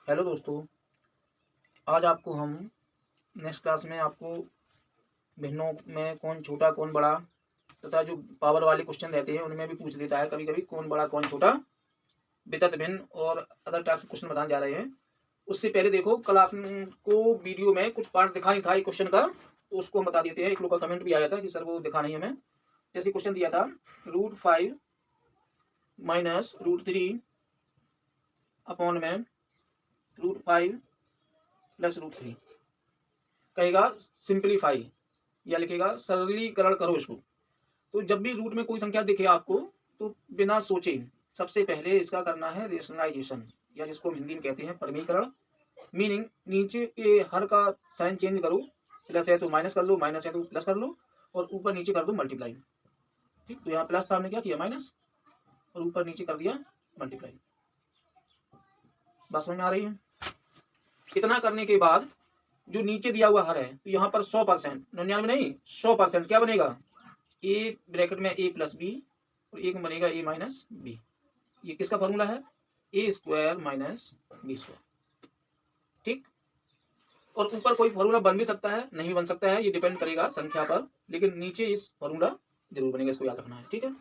Hello दोस्तों, आज आपको हम नेक्स्ट क्लास में आपको भिन्नों में कौन छोटा कौन बड़ा तथा जो पावर वाले क्वेश्चन रहते हैं उनमें भी पूछ देता है कभी कभी कौन बड़ा कौन छोटा, वितत भिन्न और अदर टाइप के क्वेश्चन बताने जा रहे हैं। उससे पहले देखो, कल आपको वीडियो में कुछ पार्ट दिखा नहीं था एक क्वेश्चन का, तो उसको हम बता देते हैं। एक लोग का कमेंट भी आया था कि सर वो दिखा नहीं हमें। जैसे क्वेश्चन दिया था √5 माइनस √3 अपॉन में √5 प्लस √3 कहेगा सिंप्लीफाई, या लिखेगा सरलीकरण करो इसको। तो जब भी रूट में कोई संख्या दिखे आपको तो बिना सोचे सबसे पहले इसका करना है रेशनलाइजेशन, या जिसको हम हिंदी में कहते हैं परमीकरण। मीनिंग नीचे के हर का साइन चेंज करो, प्लस है तो माइनस कर लो, माइनस है तो प्लस कर लो, और ऊपर नीचे कर दो मल्टीप्लाई। ठीक, तो यहाँ प्लस था, हमने क्या किया माइनस, और ऊपर नीचे कर दिया मल्टीप्लाई। बात समझ में आ रही है? इतना करने के बाद जो नीचे दिया हुआ हर है तो यहाँ पर 100%, 99 नहीं 100% क्या बनेगा, ए ब्रैकेट में ए प्लस बी और एक बनेगा ए माइनस बी। ये किसका फॉर्मूला है, ए स्क्वायर माइनस बी स्क्वायर। ठीक, और ऊपर कोई फॉर्मूला बन भी सकता है, नहीं बन सकता है, ये डिपेंड करेगा संख्या पर, लेकिन नीचे इस फॉर्मूला जरूर बनेगा, इसको याद रखना है। ठीक है,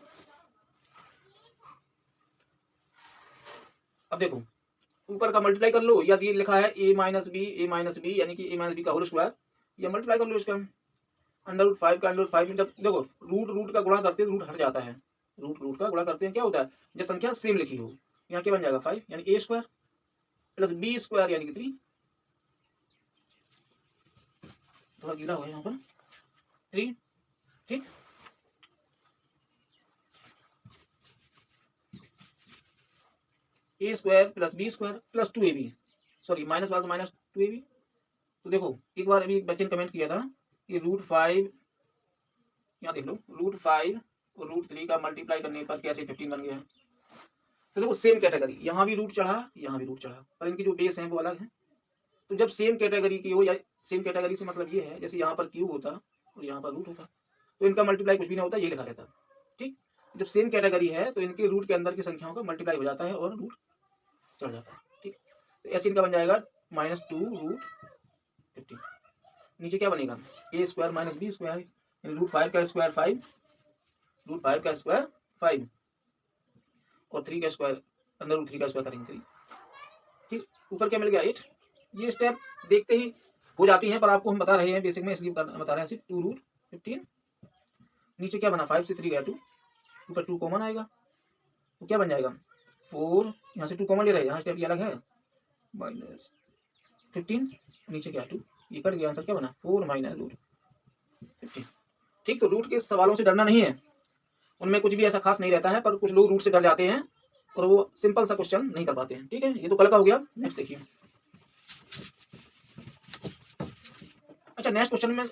अब देखो ऊपर का मल्टीप्लाई कर लो, या ये लिखा है ए माइनस बी यानी कि ए माइनस बी का होल स्क्वायर, या मल्टीप्लाई कर लो इसका √5 का √5। जब देखो रूट रूट का गुणा करते हैं रूट हट जाता है, रूट रूट का गुणा करते हैं क्या होता है, जब संख्या सेम लिखी हो। यहाँ क्या बन जाएगा 5 यानी ए स्क्वायर प्लस बी स्क्वायर यानी कि 3, थोड़ा गीला हुआ है यहाँ पर 3। ठीक, A square plus B square plus 2ab, sorry minus वाला तो माइनस 2ab। तो देखो एक बार अभी एक बच्चे ने कमेंट किया था कि √5, यहाँ देख लो √5 और √3 का मल्टीप्लाई करने पर कैसे 15 बन गया। तो देखो सेम कैटेगरी, यहाँ भी रूट चढ़ा यहाँ भी रूट चढ़ा, पर इनकी जो बेस है वो अलग है। तो जब सेम कैटेगरी की हो, या सेम कैटेगरी से मतलब ये है जैसे यहाँ पर क्यूब होता और यहाँ पर रूट होता, तो इनका मल्टीप्लाई कुछ भी नहीं होता, ये लिखा रहता। ठीक, जब सेम कैटेगरी है तो इनके रूट के अंदर की संख्याओं का मल्टीप्लाई हो जाता है और रूट चढ़ जाता है। ठीक, तो ऐसे इनका बन जाएगा -2√15। नीचे क्या बनेगा, ए स्क्वायर माइनस बी स्क्वायर, √5 का स्क्वायर 5, √5 का स्क्वायर 5 और 3 का स्क्वायर अंदर √3 का स्क्वायर करेंगे 3। ठीक, ऊपर क्या मिल गया 8। ये स्टेप देखते ही हो जाती हैं, पर आपको हम बता रहे हैं बेसिक में, इसलिए बता रहे हैं सिर्फ 2√15। नीचे क्या बना 5 से 3 गया 2, ऊपर 2 कॉमन आएगा तो क्या बन जाएगा 4, यहाँ से 2 कॉमन ले रहे हैं, यहाँ स्टेप ये अलग है -15, नीचे क्या 2, ये कट गया, आंसर क्या बना 4 माइनस √15। ठीक, तो रूट के सवालों से डरना नहीं है, उनमें कुछ भी ऐसा खास नहीं रहता है, पर कुछ लोग रूट से डर जाते हैं और वो सिंपल सा क्वेश्चन नहीं कर पाते हैं। ठीक है, ये तो कल का हो गया। नेक्स्ट देखिए, अच्छा नेक्स्ट क्वेश्चन में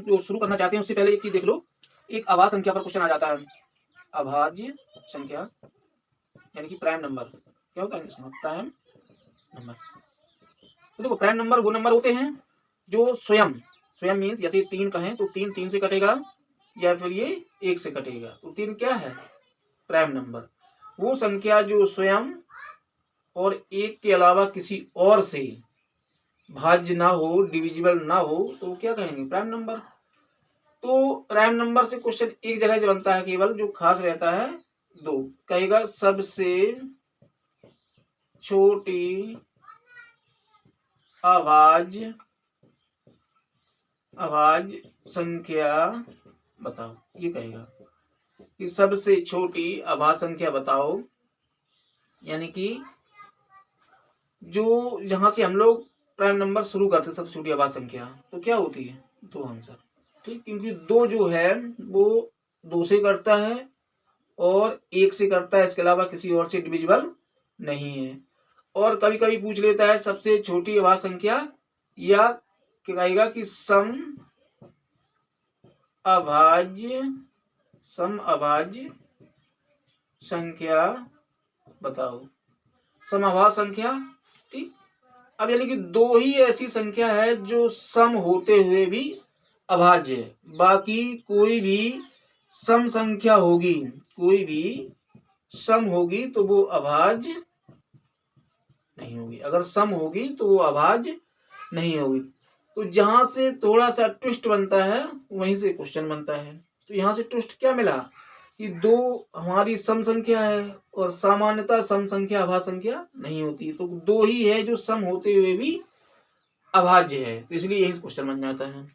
जो शुरू करना चाहते हैं उससे पहले एक चीज देख लो, एक अभाज्य संख्या पर क्वेश्चन आ जाता है। अभाज्य संख्या यानी कि प्राइम नंबर, क्या होता है इसमें प्राइम नंबर। तो देखो प्राइम नंबर वो नंबर होते हैं जो स्वयं स्वयं मीन्स जैसे 3 कहें तो 3 3 से कटेगा, या फिर ये 1 से कटेगा, तो 3 क्या है प्राइम नंबर। वो संख्या जो स्वयं और 1 के अलावा किसी और से भाज्य ना हो, डिविजिबल ना हो, तो क्या कहेंगे प्राइम नंबर। तो प्राइम नंबर से क्वेश्चन एक जगह से बनता है केवल, जो खास रहता है 2, कहेगा सबसे छोटी अभाज्य संख्या बताओ, ये कहेगा कि सबसे छोटी अभाज्य संख्या बताओ, यानी कि जो जहां से हम लोग प्राइम नंबर शुरू करते सबसे छोटी अभाज्य संख्या, तो क्या होती है 2 आंसर। ठीक, क्योंकि 2 जो है वो 2 से करता है और 1 से करता है, इसके अलावा किसी और से डिविजिबल नहीं है। और कभी कभी पूछ लेता है सबसे छोटी अभाज्य संख्या, या कहेगा कि सम अभाज्य संख्या बताओ, समअभाज्य संख्या। ठीक, अब यानी कि 2 ही ऐसी संख्या है जो सम होते हुए भी अभाज्य है, बाकी कोई भी सम संख्या होगी, कोई भी सम होगी तो वो अभाज्य नहीं होगी। अगर सम होगी तो वो अभाज्य नहीं होगी। तो जहां से थोड़ा सा ट्विस्ट बनता है वहीं से क्वेश्चन बनता है। तो यहाँ से ट्विस्ट क्या मिला कि दो हमारी सम संख्या है और सामान्यतः सम संख्या अभाज्य संख्या नहीं होती, तो दो ही है जो सम होते हुए भी अभाज्य है, तो इसलिए यही क्वेश्चन बन जाता है।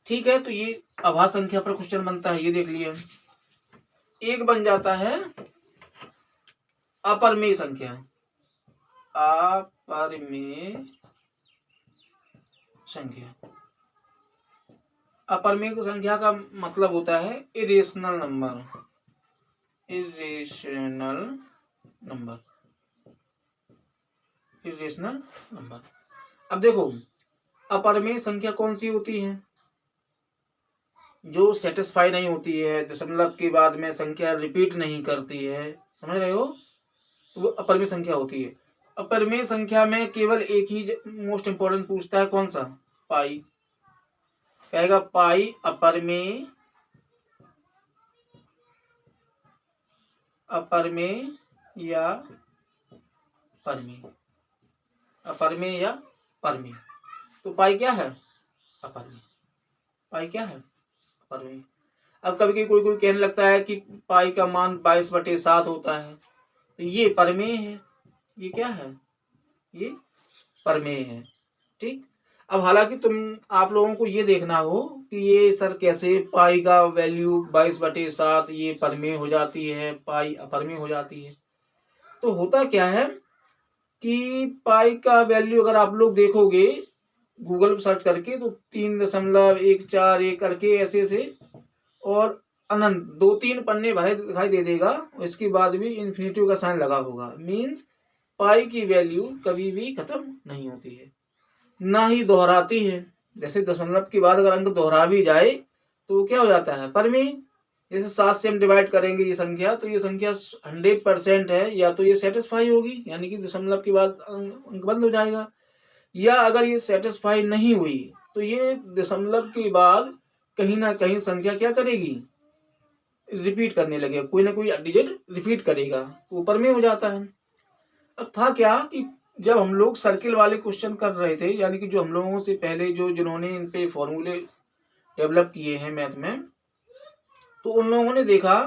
ठीक है, तो ये अभाज्य संख्या पर क्वेश्चन बनता है, ये देख लिए। एक बन जाता है अपरिमेय संख्या। अपरिमेय संख्या, अपरिमेय संख्या का मतलब होता है irrational number. Irrational number, irrational number. अब देखो अपरिमेय संख्या कौन सी होती है? जो सेटिस्फाई नहीं होती है, दशमलव के बाद में संख्या रिपीट नहीं करती है, समझ रहे हो, तो वो अपरिमेय संख्या होती है। अपरिमेय संख्या में केवल एक ही मोस्ट इंपॉर्टेंट पूछता है, कौन सा? पाई। कहेगा पाई अपरिमेय, अपरिमेय या परिमेय, अपरिमेय या परिमेय। तो पाई क्या है? अपरिमेय। पाई क्या है? अपरिमेय। अब कभी कोई कहने लगता है कि पाई का मान 22/7 होता है, तो ये परिमेय है। ये क्या है? ये परिमेय है। ठीक। अब हालांकि आप लोगों को ये देखना हो कि ये सर कैसे पाई का वैल्यू 22/7 ये परिमेय हो जाती है, पाई अपरिमेय हो जाती है। तो होता क्या है कि पाई का वैल्यू अगर आप लोग देखोगे गूगल पर सर्च करके तो 3.141 करके ऐसे ऐसे और अनंत 2-3 पन्ने भरे दिखाई दे देगा, इसके बाद भी इन्फिनिटी का साइन लगा होगा। मीन्स पाई की वैल्यू कभी भी खत्म नहीं होती है, ना ही दोहराती है। जैसे दशमलव के बाद अगर अंक दोहरा भी जाए तो क्या हो जाता है? परिमेय। जैसे 7 से हम डिवाइड करेंगे ये संख्या, तो ये संख्या 100% है, या तो ये सेटिस्फाई होगी यानी कि दशमलव के बाद अंक बंद हो जाएगा, या अगर ये सेटिस्फाई नहीं हुई तो ये दशमलव के बाद कहीं ना कहीं संख्या क्या करेगी? रिपीट करने लगेगा, कोई ना कोई डिजिट रिपीट करेगा, तो ऊपर में हो जाता है। अब था क्या कि जब हम लोग सर्किल वाले क्वेश्चन कर रहे थे, यानी कि जो हम लोगों से पहले जिन्होंने इन पे फॉर्मूले डेवलप किए हैं मैथ में, तो उन लोगों ने देखा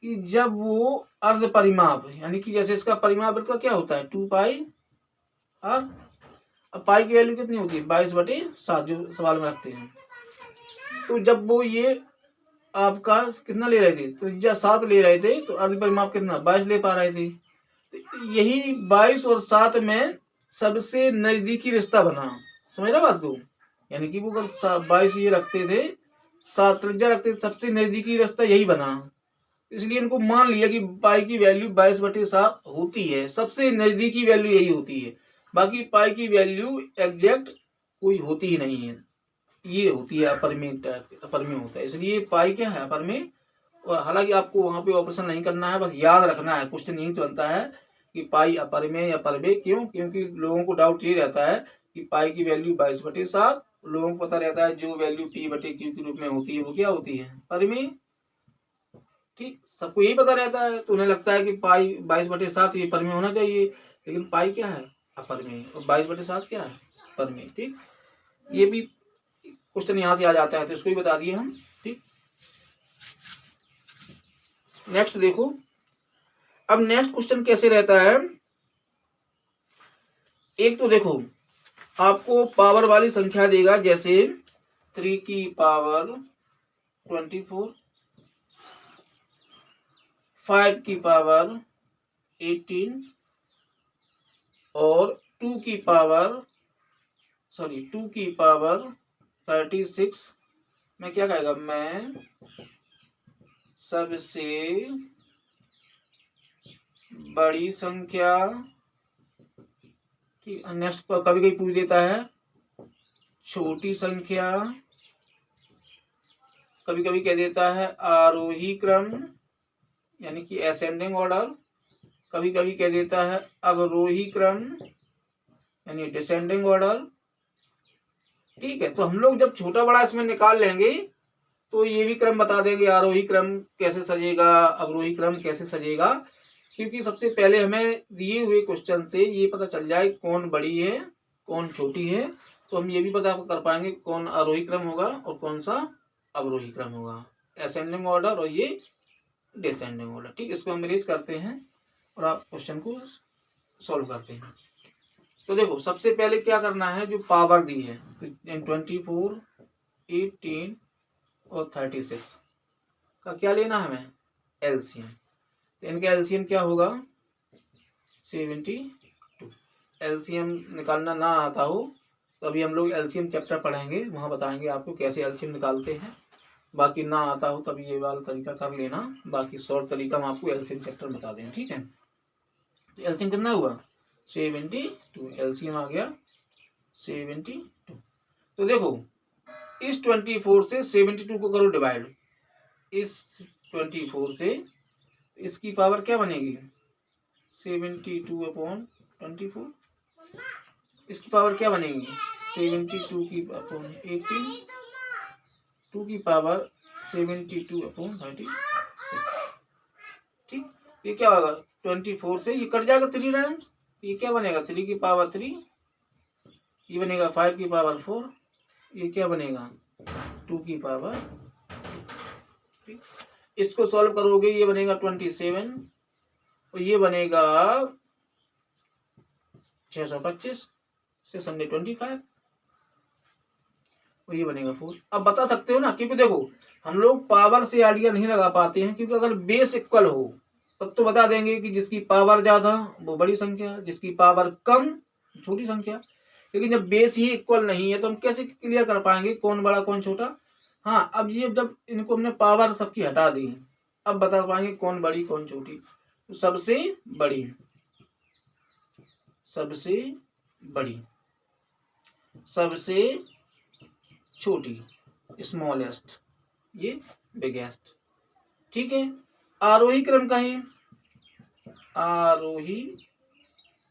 कि जब वो अर्ध परिमाप, यानी कि जैसे इसका परिमाप का क्या होता है 2πr, अब पाई की वैल्यू कितनी होती है? 22/7 जो सवाल में रखते हैं। तो जब वो ये आपका कितना ले रहे थे? तो 7 ले रहे थे, तो अर्ध परिमाप कितना? 22 ले पा रहे थे। तो यही 22 और 7 में सबसे नजदीकी रिश्ता बना, समझ रहे बात को? यानी कि वो अगर 22 ये रखते थे, 7 त्रिज्या रखते थे, सबसे नजदीकी रिश्ता यही बना, इसलिए इनको मान लिया कि पाई की वैल्यू 22/7 होती है, सबसे नजदीकी वैल्यू यही होती है, बाकी पाई की वैल्यू एग्जैक्ट कोई होती ही नहीं है, ये होती है अपरिमेय टाइप, अपरिमेय होता है, इसलिए पाई क्या है? अपरिमेय। और हालांकि आपको वहां पे ऑपरेशन नहीं करना है, बस याद रखना है, क्वेश्चन यही बनता है कि पाई अपरिमेय या परिमेय। क्यों? क्योंकि लोगों को डाउट ये रहता है कि पाई की वैल्यू 22/7, लोगों को पता रहता है जो वैल्यू P/Q के रूप में होती है वो क्या होती है? परिमेय। ठीक, सबको यही पता रहता है, तो उन्हें लगता है कि पाई 22/7 ये परिमेय होना चाहिए, लेकिन पाई क्या है? अपरिमेय, और 22/7 क्या है? परिमेय। ठीक, ये भी क्वेश्चन यहां से आ जाता है, तो इसको भी बता दिए हम। ठीक, नेक्स्ट देखो। अब नेक्स्ट क्वेश्चन कैसे रहता है? एक तो देखो आपको पावर वाली संख्या देगा, जैसे 3 की पावर 24, 5 की पावर 18 और 2 की पावर 36 में क्या कहेगा? मैं सबसे बड़ी संख्या। ठीक, नेक्स्ट कभी कभी पूछ देता है छोटी संख्या, कभी कभी कह देता है आरोही क्रम यानी कि असेंडिंग ऑर्डर, कभी कभी कह देता है अवरोही क्रम यानी डिसेंडिंग ऑर्डर। ठीक है, तो हम लोग जब छोटा बड़ा इसमें निकाल लेंगे तो ये भी क्रम बता देंगे, आरोही क्रम कैसे सजेगा, अवरोही क्रम कैसे सजेगा, क्योंकि सबसे पहले हमें दिए हुए क्वेश्चन से ये पता चल जाए कौन बड़ी है कौन छोटी है, तो हम ये भी पता कर पाएंगे कौन आरोही क्रम होगा और कौन सा अवरोही क्रम होगा, असेंडिंग ऑर्डर और ये डिसेंडिंग ऑर्डर। ठीक, इसको हम अरेंज करते हैं और आप क्वेश्चन को सॉल्व करते हैं। तो देखो सबसे पहले क्या करना है, जो पावर दी है 24, 18 और 36 का क्या लेना है हमें, एलसीएम। तो इनका एलसीएम क्या होगा 72। एलसीएम निकालना ना आता हो तो अभी हम लोग एलसीएम चैप्टर पढ़ेंगे, वहाँ बताएंगे आपको कैसे एलसीएम निकालते हैं। बाकी ना आता हो तब ये वाला तरीका कर लेना, बाकी शॉर्ट तरीका हम आपको एलसीएम चैप्टर बता दें। ठीक है, तो एलसीएम कितना हुआ 72, एलसीएम आ गया 72। तो देखो इस 24 से 72 को करो डिवाइड, इस 24 से इसकी पावर क्या बनेगी 72/24, इसकी पावर क्या बनेगी 72 की अपॉन 18, 2 की पावर 72/36। ठीक, ये क्या होगा 24 से ये कट जाएगा 3 टाइम्स, ये क्या बनेगा 3 की पावर 3, ये बनेगा 5 की पावर 4, ये क्या बनेगा 2 की पावर। ठीक, इसको सॉल्व करोगे ये बनेगा 27 और ये बनेगा 625 से 25 और ये बनेगा 4। अब बता सकते हो ना, क्योंकि देखो हम लोग पावर से आइडिया नहीं लगा पाते हैं, क्योंकि अगर बेस इक्वल हो तब तो बता देंगे कि जिसकी पावर ज्यादा वो बड़ी संख्या, जिसकी पावर कम छोटी संख्या। लेकिन जब बेस ही इक्वल नहीं है तो हम कैसे क्लियर कर पाएंगे कौन बड़ा कौन छोटा। हाँ, अब ये जब इनको हमने पावर सबकी हटा दी, अब बता पाएंगे कौन बड़ी कौन छोटी। तो सबसे बड़ी, सबसे बड़ी, सबसे छोटी स्मॉलेस्ट, ये बिगेस्ट। ठीक है, आरोही क्रम कहे, आरोही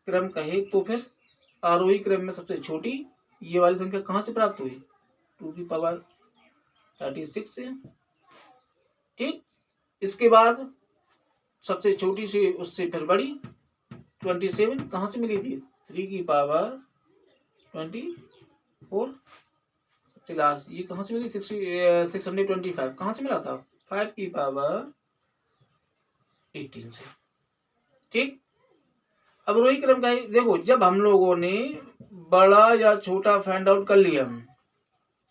क्रम कहे तो फिर आरोही क्रम में सबसे छोटी ये वाली संख्या कहाँ से प्राप्त हुई 2 की पावर 36 से। ठीक, इसके बाद सबसे छोटी से उससे फिर बड़ी 27 कहाँ से मिली थी 3 की पावर 24। लास्ट ये कहाँ से मिली 625 कहाँ से मिला था 5 की पावर 18 से। ठीक, अब रोही क्रम का देखो जब हम लोगों ने बड़ा या छोटा फाइंड आउट कर लिया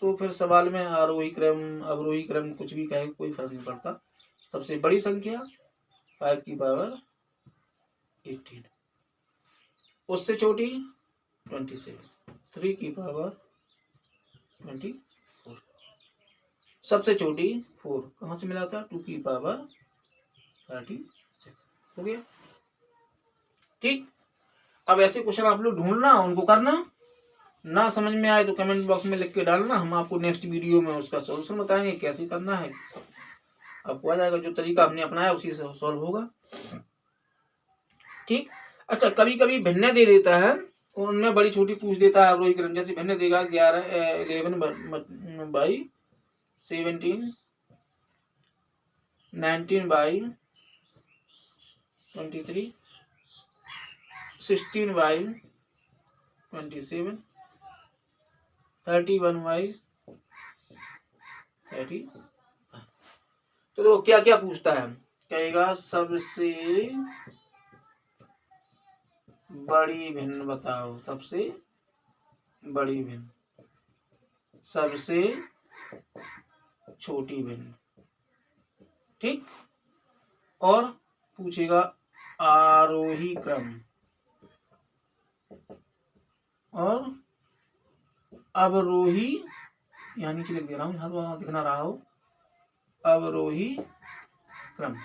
तो फिर सवाल में आरोही क्रम अवरोही क्रम कुछ भी कहे कोई फर्क नहीं पड़ता। सबसे बड़ी संख्या 5 की पावर 18, उससे छोटी 27, 3 की पावर 24, सबसे छोटी 4 कहाँ से मिला था 2 की पावर 36 हो गया। ठीक, अब ऐसे क्वेश्चन आप लोग ढूंढना, उनको करना, ना समझ में आए तो कमेंट बॉक्स में लिख के डालना, हम आपको नेक्स्ट वीडियो में उसका सॉल्यूशन बताएंगे कैसे करना है, आपको आ जाएगा। जो तरीका हमने अपनाया उसी से सॉल्व होगा। ठीक, अच्छा कभी कभी भिन्न दे देता है और उनमें बड़ी छोटी पूछ देता है अवरोही क्रम, जैसे भिन्न देगा 11/17, 19/23, 16/27, 31/30। तो देखो क्या क्या पूछता है, कहेगा सबसे बड़ी भिन्न बताओ, सबसे बड़ी भिन्न, सबसे छोटी भिन्न। ठीक, और पूछेगा आरोही क्रम और अवरोही, यहाँ नीचे लिख दे रहा हूँ, यहाँ दिख ना रहा हो, अवरोही क्रम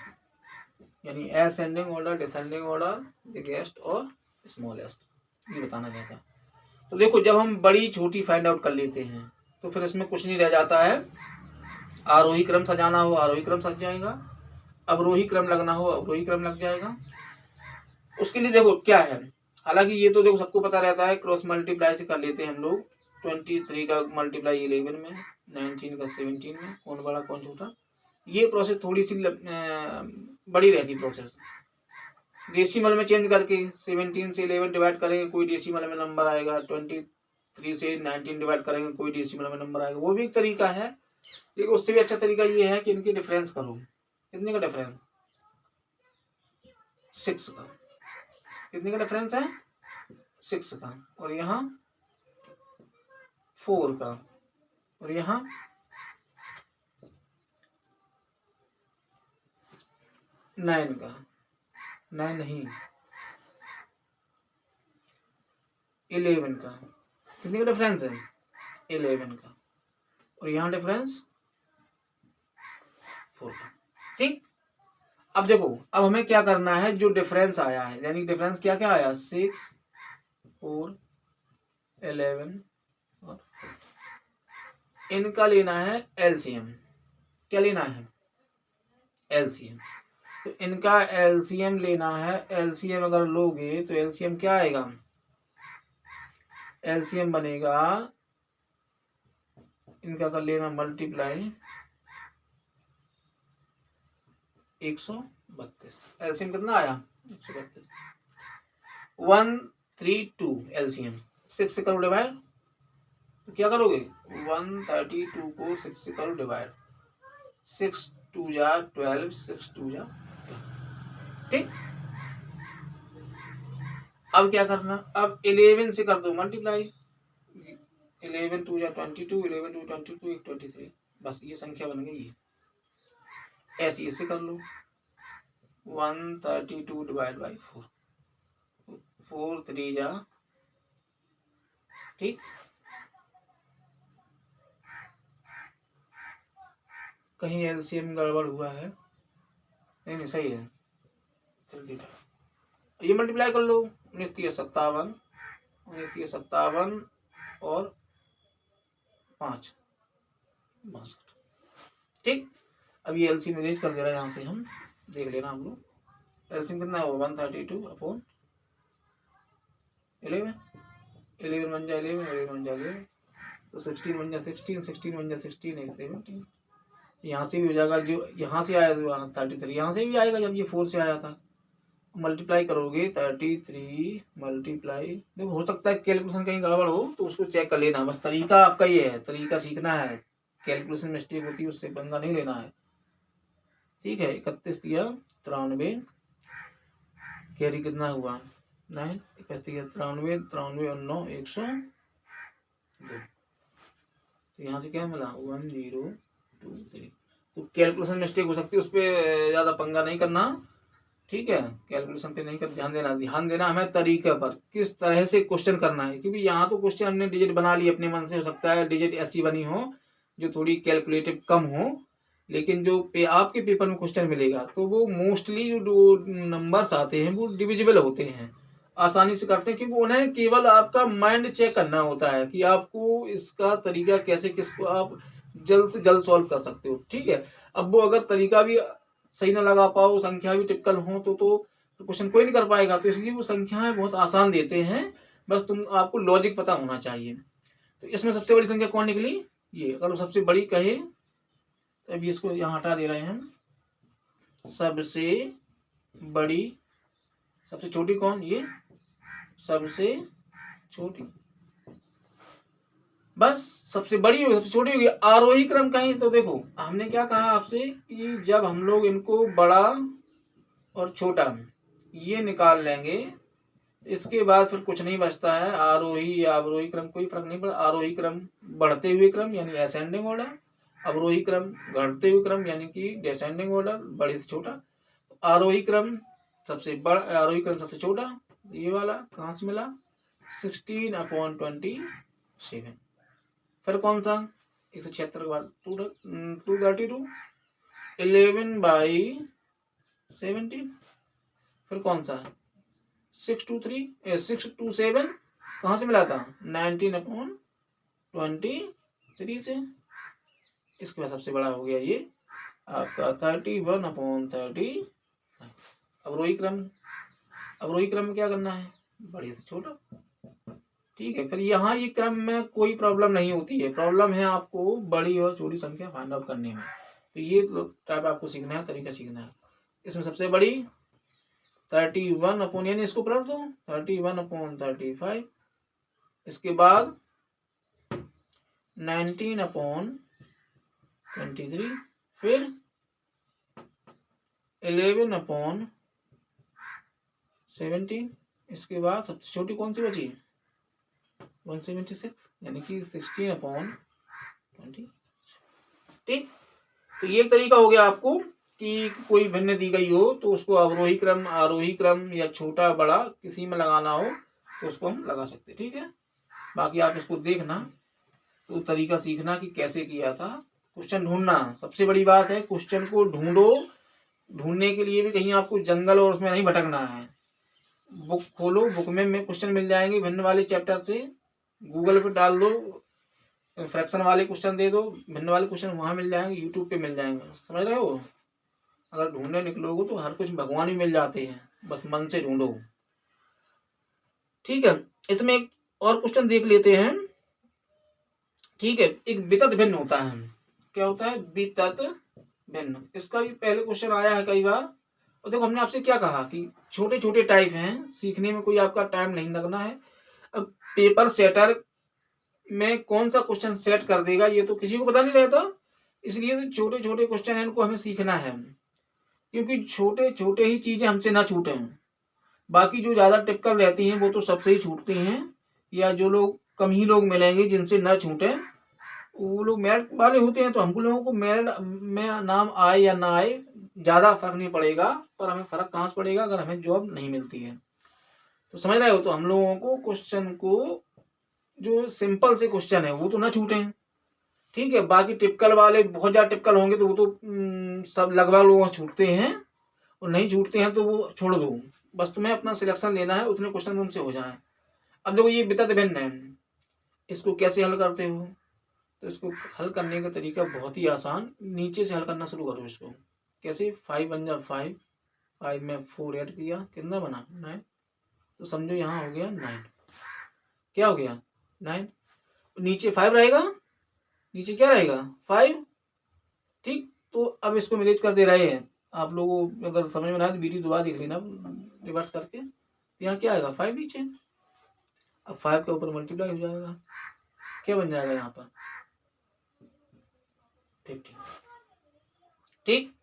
यानी ascending order, descending order, biggest और स्मॉलेस्ट, ये बताना चाहता। तो देखो जब हम बड़ी छोटी फाइंड आउट कर लेते हैं तो फिर इसमें कुछ नहीं रह जाता है, आरोही क्रम सजाना हो आरोही क्रम सज जाएगा, अवरोही क्रम लगना हो अवरोही क्रम लग जाएगा। उसके लिए देखो क्या है, हालांकि ये तो देखो सबको पता रहता है, क्रॉस मल्टीप्लाई से कर लेते हैं हम लोग, 23 का मल्टीप्लाई 11 में, 19 का 17 में, कौन बड़ा कौन छोटा। ये प्रोसेस थोड़ी सी बड़ी रहती प्रोसेस, डेसिमल में चेंज करके 17 से 11 डिवाइड करेंगे, कोई डेसिमल में नंबर आएगा। 23 से 19 डिवाइड करेंगे, कोई डेसिमल में नंबर आएगा। वो भी एक तरीका है, लेकिन उससे भी अच्छा तरीका ये है कि इनके डिफरेंस करो। कितने का डिफरेंस? 6 का। कितने का डिफरेंस है? 6 का। और यहाँ 4 का, और यहाँ 9 का। 9 नहीं, 11 का। कितने का डिफरेंस है? 11 का। और यहाँ डिफरेंस 4 का। ठीक। अब देखो, अब हमें क्या करना है, जो डिफरेंस आया है, यानी डिफरेंस क्या क्या आया, 6, 4, 11 और इनका लेना है एलसीएम। क्या लेना है? एलसीएम। तो इनका एलसीएम लेना है। एलसीएम अगर लोगे तो एलसीएम क्या आएगा? एलसीएम बनेगा, इनका कर लेना मल्टीप्लाई 132। एलसीएम कितना आया? 132। 132 एलसीएम। 6 से करो डिवाइड, तो क्या करोगे? 132 को 6 से करो डिवाइड। 6 2 जा 12, 6 2 जा। ठीक। अब क्या करना? अब 11 से कर दो मल्टीप्लाई। 11 2 जा 22, 11 2 22, 23। बस ये संख्या बन गई। ऐसे ऐसे कर लो। 132 डिवाइड बाई 4, 4 3 जा। ठीक। कहीं एलसीएम गड़बड़ हुआ है? नहीं नहीं, सही है। जल्दी ये मल्टीप्लाई कर लो। 19 57, 19 57 और 5 62। ठीक। अब ये एलसीएम इरेज कर दे रहा है, यहाँ से हम देख लेना हम लोग। एलसीएम कितना होगा? 132 अपॉन 11। 11 बन जाए 11, 11 बन जाए 11, तो 16 बन जाए 16, 16 बन जाए 16, 17। यहाँ से भी हो जाएगा, जो यहाँ से आया तो 33 यहाँ से भी आएगा, जब ये 4 से आया था। मल्टीप्लाई करोगे 33 मल्टीप्लाई, देखो हो सकता है कैलकुलेशन कहीं गड़बड़ हो तो उसको चेक कर लेना। बस तरीका आपका ये है, तरीका सीखना है। कैलकुलेशन मिस्टेक होती है उससे पंगा नहीं लेना है। ठीक है। 31 दिया 93, कैरी कितना हुआ? 9। 31 दिया 93, 93 और 9 102। तो यहाँ से क्या मिला? 1023। तो कैलकुलेशन मिस्टेक हो सकती है, उस पर ज़्यादा पंगा नहीं करना। ठीक है। कैलकुलेशन पे नहीं कर, ध्यान देना हमें तरीके पर, किस तरह से क्वेश्चन करना है। क्योंकि यहाँ तो क्वेश्चन हमने डिजिट बना ली अपने मन से, हो सकता है डिजिट ऐसी बनी हो जो थोड़ी कैलकुलेटिव कम हो, लेकिन जो आपके पेपर में क्वेश्चन मिलेगा तो वो मोस्टली जो नंबर्स आते हैं वो डिविजिबल होते हैं, आसानी से करते हैं। क्योंकि उन्हें केवल आपका माइंड चेक करना होता है कि आपको इसका तरीका कैसे, किसको आप जल्द से जल्द सॉल्व कर सकते हो। ठीक है। अब वो अगर तरीका भी सही ना लगा पाओ, संख्या भी टिपिकल हो, तो क्वेश्चन कोई नहीं कर पाएगा। तो इसलिए वो संख्याएं बहुत आसान देते हैं, बस आपको लॉजिक पता होना चाहिए। तो इसमें सबसे बड़ी संख्या कौन निकली? ये। अगर सबसे बड़ी कहे तो अभी इसको यहाँ हटा दे रहे हैं हम। सबसे बड़ी, सबसे छोटी कौन? ये सबसे छोटी। बस सबसे बड़ी होगी, सबसे छोटी होगी। आरोही क्रम कहीं तो देखो हमने क्या कहा आपसे कि जब हम लोग इनको बड़ा और छोटा ये निकाल लेंगे, इसके बाद फिर कुछ नहीं बचता है। आरोही या अवरोही क्रम कोई फर्क नहीं पड़ता। आरोही क्रम बढ़ते हुए क्रम यानी असेंडिंग ऑर्डर, अवरोही क्रम घटते हुए क्रम यानी कि डिसेंडिंग ऑर्डर, बड़े से छोटा। आरोही क्रम सबसे बड़ा, आरोही क्रम सबसे छोटा। ये वाला कहाँ से मिला? 16/27। फिर कौन सा? 176 के बाद 232, 11/17। फिर कौन सा? 627 कहाँ से मिला था? 19/23 से। इसके बाद सबसे बड़ा हो गया ये आपका 31/30। अवरोही क्रम, अवरोही क्रम में क्या करना है? बड़े से छोटा। ठीक है। फिर यहाँ ये क्रम में कोई प्रॉब्लम नहीं होती है, प्रॉब्लम है आपको बड़ी और छोटी संख्या फाइंड आउट करने में। तो ये टाइप आपको सीखना है, तरीका सीखना है। इसमें सबसे बड़ी 31 अपॉन, यानी इसको पलट दो 31/35, इसके बाद 19/23, फिर 11/17, इसके बाद सबसे छोटी कौन सी बची 176, यानी कि 16/20। ठीक, तो ये एक तरीका हो गया आपको कि कोई भिन्न दी गई हो तो उसको अवरोही क्रम, आरोही क्रम या छोटा बड़ा किसी में लगाना हो तो उसको हम लगा सकते। ठीक है, बाकी आप इसको देखना तो तरीका सीखना कि कैसे किया था। क्वेश्चन ढूंढना सबसे बड़ी बात है, क्वेश्चन को ढूंढो। ढूंढने के लिए भी कहीं आपको जंगल और उसमें नहीं भटकना है। बुक खोलो, बुक में क्वेश्चन मिल जाएंगे भिन्न वाले चैप्टर से। गूगल पे डाल दो, फ्रैक्शन वाले क्वेश्चन दे दो, भिन्न वाले क्वेश्चन वहां मिल जाएंगे, यूट्यूब पे मिल जाएंगे। समझ रहे हो? अगर ढूंढने निकलोगे तो हर कुछ भगवान भी मिल जाते हैं, बस मन से ढूंढो। ठीक है, इसमें एक और क्वेश्चन देख लेते हैं। ठीक है, एक वितत भिन्न होता है। क्या होता है? वितत भिन्न। इसका भी पहले क्वेश्चन आया है कई बार। और देखो, हमने आपसे क्या कहा कि छोटे छोटे टाइप हैं, सीखने में कोई आपका टाइम नहीं लगना है। अब पेपर सेटर में कौन सा क्वेश्चन सेट कर देगा ये तो किसी को पता नहीं रहता, इसलिए तो छोटे छोटे क्वेश्चन इनको हमें सीखना है, क्योंकि छोटे छोटे ही चीजें हमसे ना छूटे। बाकी जो ज्यादा टिपिकल रहती हैं वो तो सबसे ही छूटती हैं, या जो लोग कम ही लोग मिलेंगे जिनसे न छूटे, वो लोग मेरिट वाले होते हैं। तो हम लोगों को मेरिट में नाम आए या ना आए ज्यादा फर्क नहीं पड़ेगा, पर हमें फर्क कहाँ से पड़ेगा अगर हमें जॉब नहीं मिलती है। तो समझ रहे हो? तो हम लोगों को क्वेश्चन को, जो सिंपल से क्वेश्चन है वो तो ना छूटे। ठीक है, बाकी टिपिकल वाले बहुत ज्यादा टिपिकल होंगे तो वो तो सब लगभग लोग छूटते हैं, और नहीं छूटते हैं तो वो छोड़ दो। बस तुम्हें अपना सिलेक्शन लेना है, उतने क्वेश्चन तुमसे हो जाए। अब देखो, ये वितत भिन्न है, इसको कैसे हल करते हो? तो इसको हल करने का तरीका बहुत ही आसान, नीचे से हल करना शुरू करो इसको। कैसे? 5 बन जा 5, 5 में 4 ऐड किया, कितना बना 9, तो समझो यहाँ हो गया 9। क्या हो गया 9, नीचे 5 रहेगा, नीचे क्या रहेगा 5। ठीक, तो अब इसको मैनेज कर दे रहे हैं आप लोगों, अगर समझ में ना आए तो वीडियो दोबारा देख लेना रिवर्स करके। यहाँ क्या आएगा 5 नीचे, अब 5 के ऊपर मल्टीप्लाई हो जाएगा, क्या बन जाएगा यहाँ पर 15। ठीक,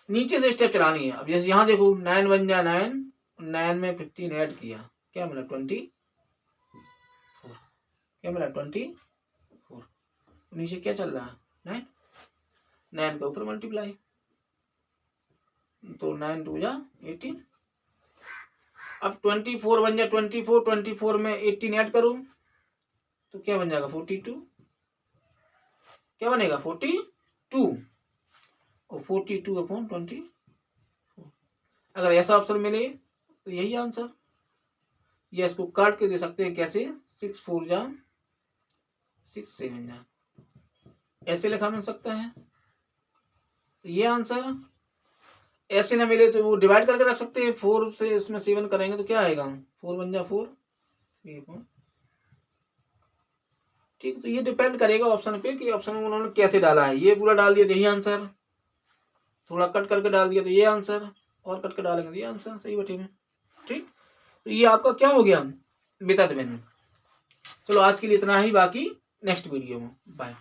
नीचे से स्टेप चलानी है। अब जैसे यहाँ देखो 9 बन जाए 9, 9 में 15 ऐड किया, क्या मिला 24, क्या मिला 24। नीचे क्या चल रहा है 9, 9 के ऊपर मल्टीप्लाई, तो 9 2 जा 18। अब 24 बन जाए 24, 24 में 18 ऐड करो तो क्या बन जाएगा 42, क्या बनेगा 42, और 42/20। अगर ऐसा ऑप्शन मिले तो यही आंसर, या इसको काट के दे सकते हैं। कैसे? 6 4 जा 6 7 जा, ऐसे लिखा मिल सकता है। तो ये आंसर। ऐसे ना मिले तो वो डिवाइड करके रख सकते हैं, 4 से इसमें 7 करेंगे तो क्या आएगा 4 बन जा 4। ठीक, तो ये डिपेंड करेगा ऑप्शन पे कि ऑप्शन में उन्होंने कैसे डाला है। ये पूरा डाल दिया तो यही आंसर, थोड़ा कट करके डाल दिया तो ये आंसर, और कट कर डालेंगे तो ये आंसर सही बैठे में। ठीक, तो ये आपका क्या हो गया वितत भिन्न। चलो आज के लिए इतना ही, बाकी नेक्स्ट वीडियो में। बाय।